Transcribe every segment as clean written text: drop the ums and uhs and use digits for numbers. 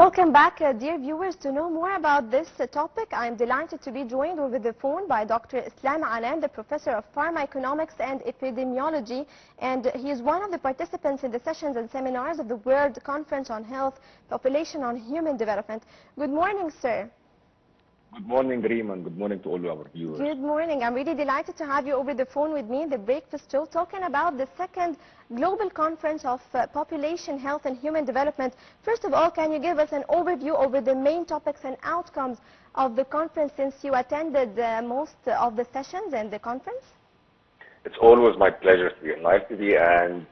Welcome back, dear viewers. To know more about this topic, I am delighted to be joined over the phone by Dr. Islam Anan, the Professor of Pharmacoeconomics and Epidemiology, and he is one of the participants in the sessions and seminars of the World Conference on Health, Population on Human Development. Good morning, sir. Good morning, Reem, and good morning to all our viewers. Good morning. I'm really delighted to have you over the phone with me in the breakfast show, talking about the second Global Conference of Population, Health and Human Development. First of all, can you give us an overview over the main topics and outcomes of the conference, since you attended most of the sessions and the conference? It's always my pleasure to be in live TV, and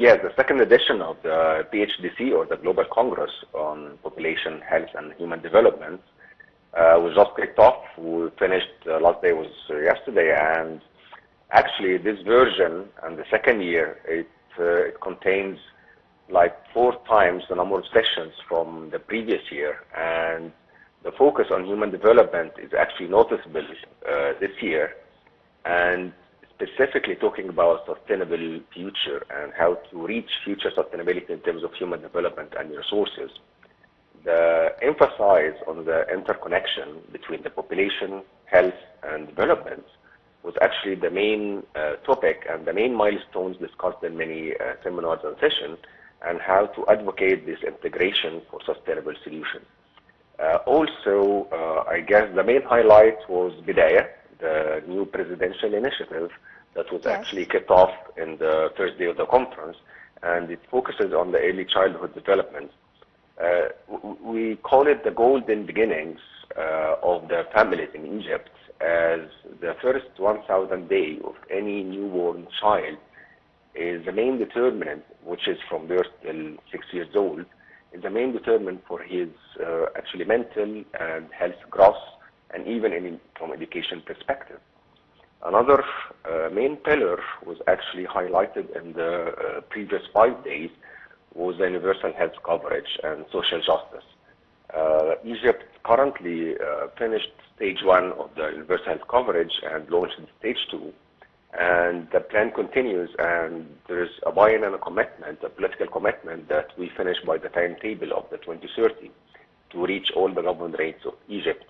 yes, the second edition of the PHDC, or the Global Congress on Population, Health and Human Development, was just kicked off. We finished, last day was yesterday, and actually this version and the second year, it contains like 4 times the number of sessions from the previous year, and the focus on human development is actually noticeable this year, and specifically talking about sustainable future and how to reach future sustainability in terms of human development and resources. The emphasis on the interconnection between the population, health, and development was actually the main topic and the main milestones discussed in many seminars and sessions, and how to advocate this integration for sustainable solutions. Also, I guess the main highlight was Bidaya, the new presidential initiative that was actually kicked off in the first day of the conference, and it focuses on the early childhood development. We call it the golden beginnings of the families in Egypt, as the first 1,000 days of any newborn child is the main determinant, which is from birth till 6 years old, is the main determinant for his actually mental and health growth, and even from education perspective. Another main pillar was actually highlighted in the previous 5 days, was the universal health coverage and social justice. Egypt currently finished stage 1 of the universal health coverage and launched stage 2, and the plan continues, and there is a buy-in and a commitment, a political commitment, that we finish by the timetable of the 2030 to reach all the government rates of Egypt.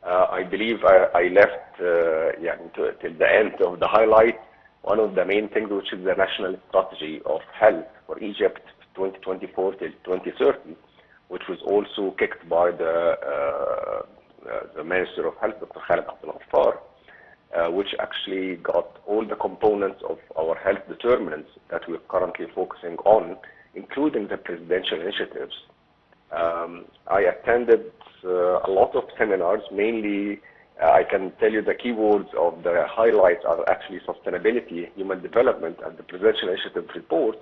I believe I left till the end of the highlight one of the main things, which is the national strategy of health for Egypt 2024 till 2030, which was also kicked by the Minister of Health, Dr. Khaled Abdel Ghaffar, which actually got all the components of our health determinants that we're currently focusing on, including the presidential initiatives. I attended a lot of seminars. Mainly, I can tell you the keywords of the highlights are actually sustainability, human development, and the presidential initiative report.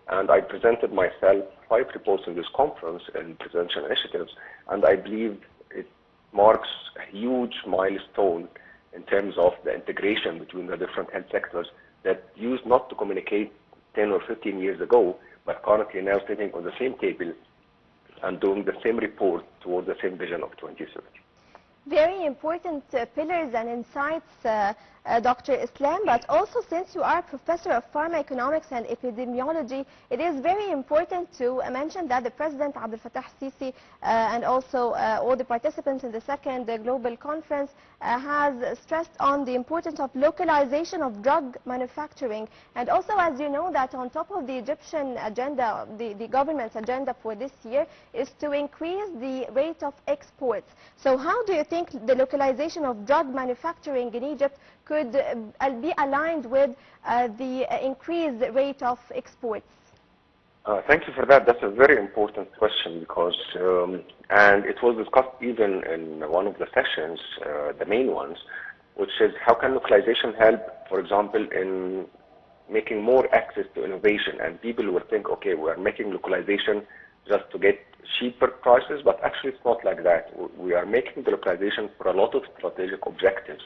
And I presented myself 5 reports in this conference in presidential initiatives, and I believe it marks a huge milestone in terms of the integration between the different health sectors that used not to communicate 10 or 15 years ago, but currently now sitting on the same table and doing the same report towards the same vision of 2030. Very important pillars and insights, Dr. Islam, but also since you are Professor of Pharmacoeconomics and Epidemiology, it is very important to mention that the President Abdel Fattah Sisi and also all the participants in the second global conference has stressed on the importance of localization of drug manufacturing. And also, as you know, that on top of the Egyptian agenda, the government's agenda for this year is to increase the rate of exports. So how do you think the localization of drug manufacturing in Egypt could be aligned with the increased rate of exports? Thank you for that. That's a very important question, because, and it was discussed even in one of the sessions, the main ones, which is how can localization help, for example, in making more access to innovation. And people will think, okay, we're making localization just to get cheaper prices, but actually it's not like that. We are making the localization for a lot of strategic objectives.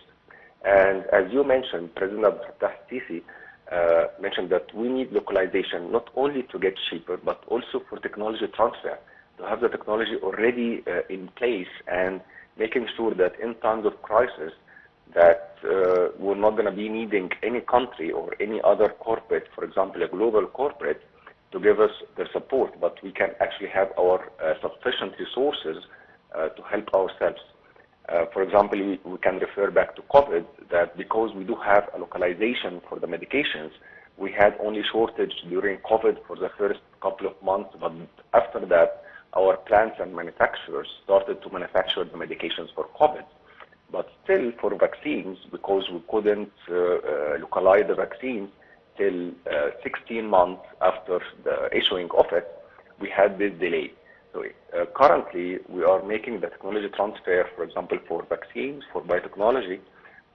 And as you mentioned, President Abdel Fattah Sisi mentioned that we need localization not only to get cheaper, but also for technology transfer, to have the technology already in place, and making sure that in times of crisis that we're not going to be needing any country or any other corporate, for example, a global corporate, to give us their support, but we can actually have our sufficient resources to help ourselves. For example, we can refer back to COVID, that because we do have a localization for the medications, we had only shortage during COVID for the first couple of months, but after that, our plants and manufacturers started to manufacture the medications for COVID. But still, for vaccines, because we couldn't localize the vaccines till 16 months after the issuing of it, we had this delay. So currently, we are making the technology transfer, for example, for vaccines, for biotechnology.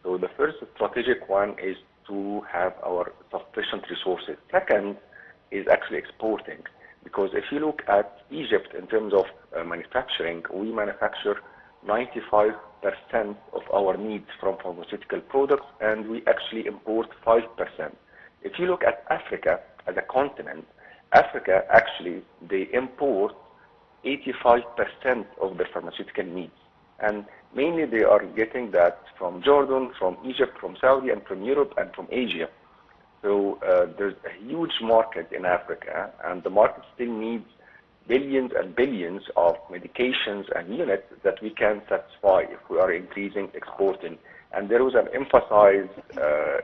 So the first strategic one is to have our sufficient resources. Second is actually exporting, because if you look at Egypt in terms of manufacturing, we manufacture 95% of our needs from pharmaceutical products, and we actually import 5%. If you look at Africa as a continent, Africa actually, they import 85% of their pharmaceutical needs. And mainly they are getting that from Jordan, from Egypt, from Saudi, and from Europe, and from Asia. So there's a huge market in Africa, and the market still needs billions and billions of medications and units that we can satisfy if we are increasing exporting. And there was an emphasis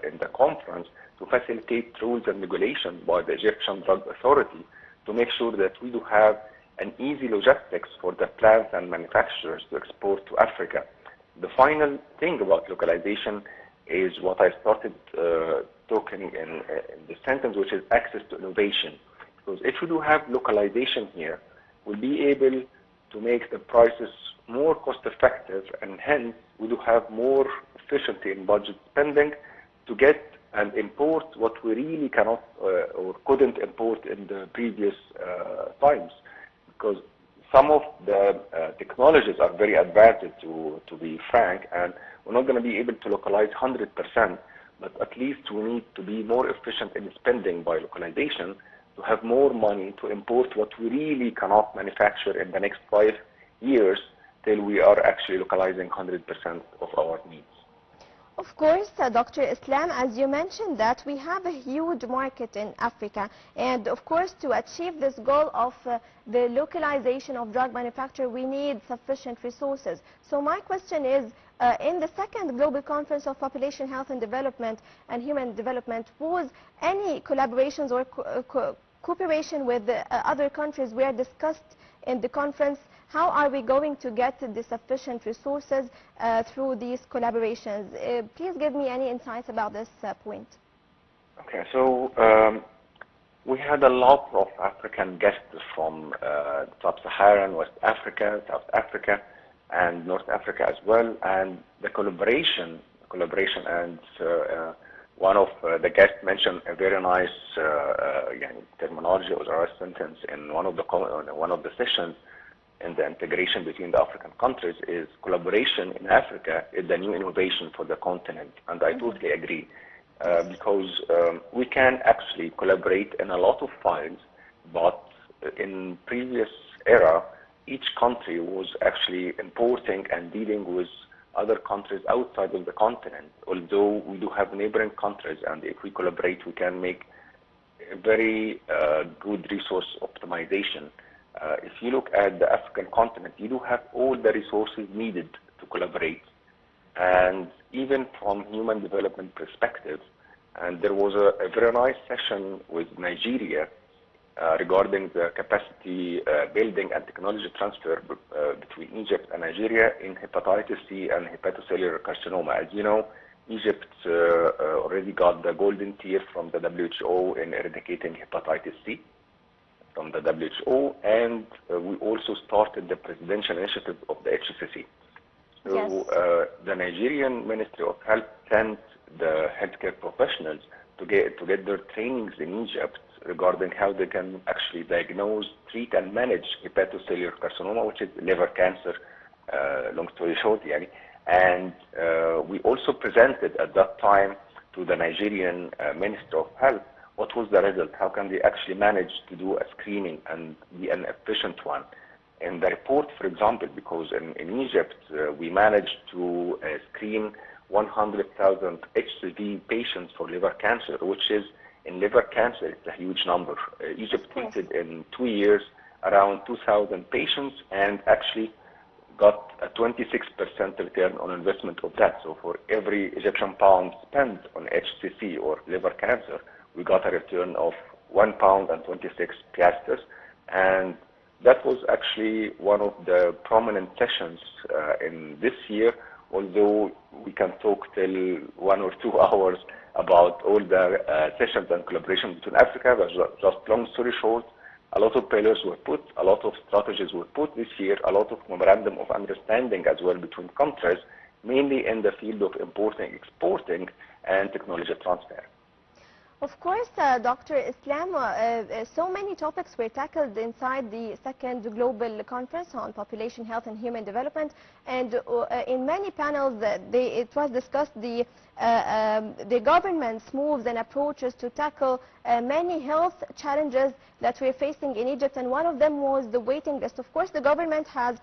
in the conference to facilitate rules and regulations by the Egyptian Drug Authority to make sure that we do have an easy logistics for the plants and manufacturers to export to Africa. The final thing about localization is what I started talking in the sentence, which is access to innovation. Because if we do have localization here, we'll be able to make the prices more cost effective, and hence we do have more efficiency in budget spending to get and import what we really cannot or couldn't import in the previous times. Because some of the technologies are very advanced, to be frank, and we're not going to be able to localize 100%, but at least we need to be more efficient in spending by localization to have more money to import what we really cannot manufacture in the next 5 years till we are actually localizing 100% of our needs. Of course, Dr. Islam, as you mentioned that we have a huge market in Africa, and of course to achieve this goal of the localization of drug manufacture, we need sufficient resources. So my question is, in the second Global Conference of Population Health and Development and Human Development, was any collaborations or cooperation with other countries were discussed in the conference? How are we going to get the sufficient resources through these collaborations? Please give me any insights about this point. Okay, so we had a lot of African guests from Sub-Saharan, West Africa, South Africa, and North Africa as well. And the collaboration and one of the guests mentioned a very nice terminology or a sentence in one of the sessions. And the integration between the African countries is collaboration in Africa is the new innovation for the continent. And I totally agree, because we can actually collaborate in a lot of files, but in previous era, each country was actually importing and dealing with other countries outside of the continent, although we do have neighboring countries, and if we collaborate, we can make a very good resource optimization. If you look at the African continent, you do have all the resources needed to collaborate. And even from human development perspective, and there was a very nice session with Nigeria regarding the capacity building and technology transfer between Egypt and Nigeria in hepatitis C and hepatocellular carcinoma. As you know, Egypt already got the golden tier from the WHO in eradicating hepatitis C from the WHO, and we also started the presidential initiative of the HCC. So yes. The Nigerian Ministry of Health sent the healthcare professionals to get their trainings in Egypt regarding how they can actually diagnose, treat, and manage hepatocellular carcinoma, which is liver cancer, long story short, and we also presented at that time to the Nigerian Minister of Health what was the result, how can they actually manage to do a screening and be an efficient one. In the report, for example, because in Egypt, we managed to screen 100,000 HCV patients for liver cancer, which is In liver cancer, it's a huge number. Egypt treated in 2 years around 2,000 patients and actually got a 26% return on investment of that. So for every Egyptian pound spent on HCC or liver cancer, we got a return of £1 and 26 piastres. And that was actually one of the prominent sessions in this year, although we can talk till 1 or 2 hours about all the sessions and collaboration between Africa. But just long story short, a lot of pillars were put, a lot of strategies were put this year, a lot of memorandum of understanding as well between countries, mainly in the field of importing, exporting, and technology transfer. Of course, Dr. Islam, so many topics were tackled inside the second global conference on population health and human development, and in many panels it was discussed the government's moves and approaches to tackle many health challenges that we're facing in Egypt, and one of them was the waiting list. Of course, the government has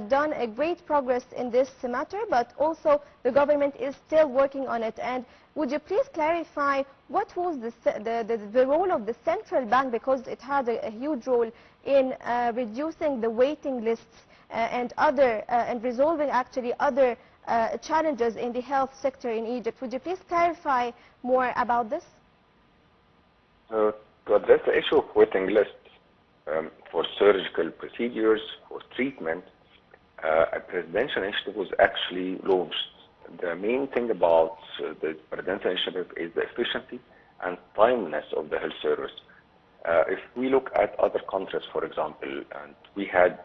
done a great progress in this matter, but also the government is still working on it. And would you please clarify what was the role of the central bank, because it had a huge role in reducing the waiting lists and resolving actually other challenges in the health sector in Egypt? Would you please clarify more about this? To address the issue of waiting lists for surgical procedures, for treatment, a presidential initiative was actually launched. The main thing about the presidential initiative is the efficiency and timeliness of the health service. If we look at other countries, for example, and we had,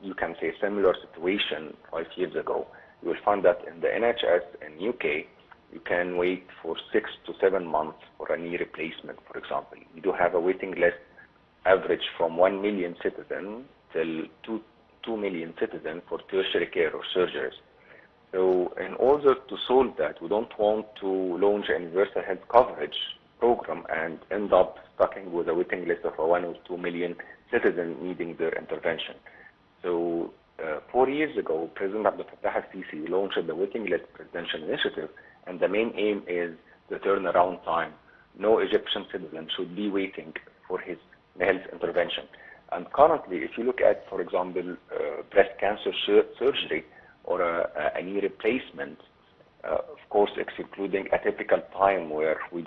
you can say, similar situation 5 years ago, you will find that in the NHS in UK, you can wait for 6 to 7 months for a knee replacement, for example. You do have a waiting list average from 1 million citizens till 2 million citizens for tertiary care or surgeries. So in order to solve that, we don't want to launch a universal health coverage program and end up stucking with a waiting list of 1 or 2 million citizens needing their intervention. So 4 years ago, President Abdel Fattah al-Sisi launched the waiting list presidential initiative, and the main aim is the turnaround time. No Egyptian citizen should be waiting for his health intervention. And currently, if you look at, for example, breast cancer surgery or a knee replacement, of course, excluding a typical time where we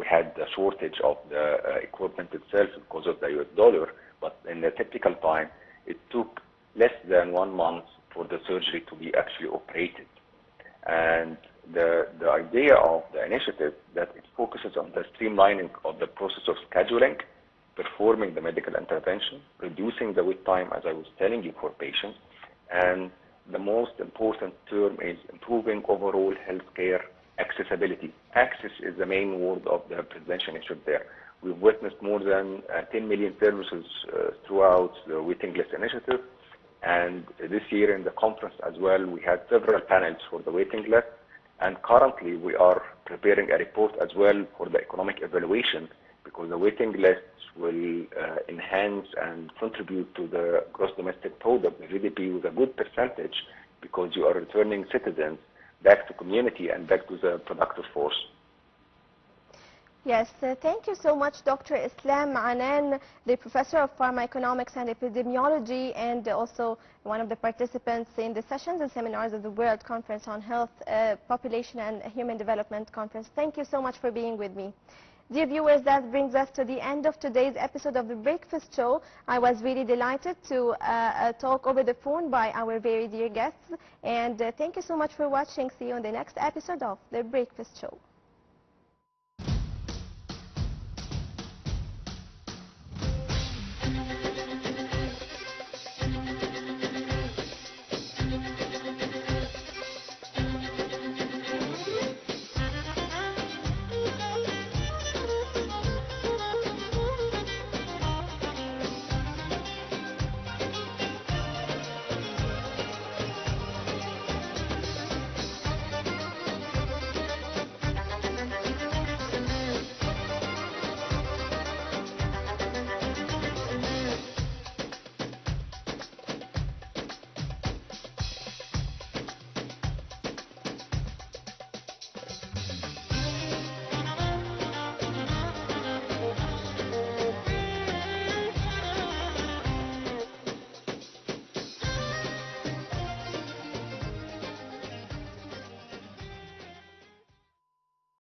had a shortage of the equipment itself because of the US dollar, but in the typical time, it took less than 1 month for the surgery to be actually operated. And the idea of the initiative that it focuses on the streamlining of the process of scheduling, performing the medical intervention, reducing the wait time, as I was telling you, for patients, and the most important term is improving overall healthcare accessibility. Access is the main word of the presidential initiative there. We've witnessed more than 10 million services throughout the waiting list initiative. And this year in the conference as well, we had several panels for the waiting list. And currently, we are preparing a report as well for the economic evaluation, because the waiting lists will enhance and contribute to the gross domestic product, the GDP, with a good percentage, because you are returning citizens back to community and back to the productive force. Yes, thank you so much, Dr. Islam Anan, the Professor of Pharmacoeconomics and Epidemiology, and also one of the participants in the sessions and seminars of the World Conference on Health, Population and Human Development Conference. Thank you so much for being with me. Dear viewers, that brings us to the end of today's episode of The Breakfast Show. I was really delighted to talk over the phone by our very dear guests. And thank you so much for watching. See you on the next episode of The Breakfast Show.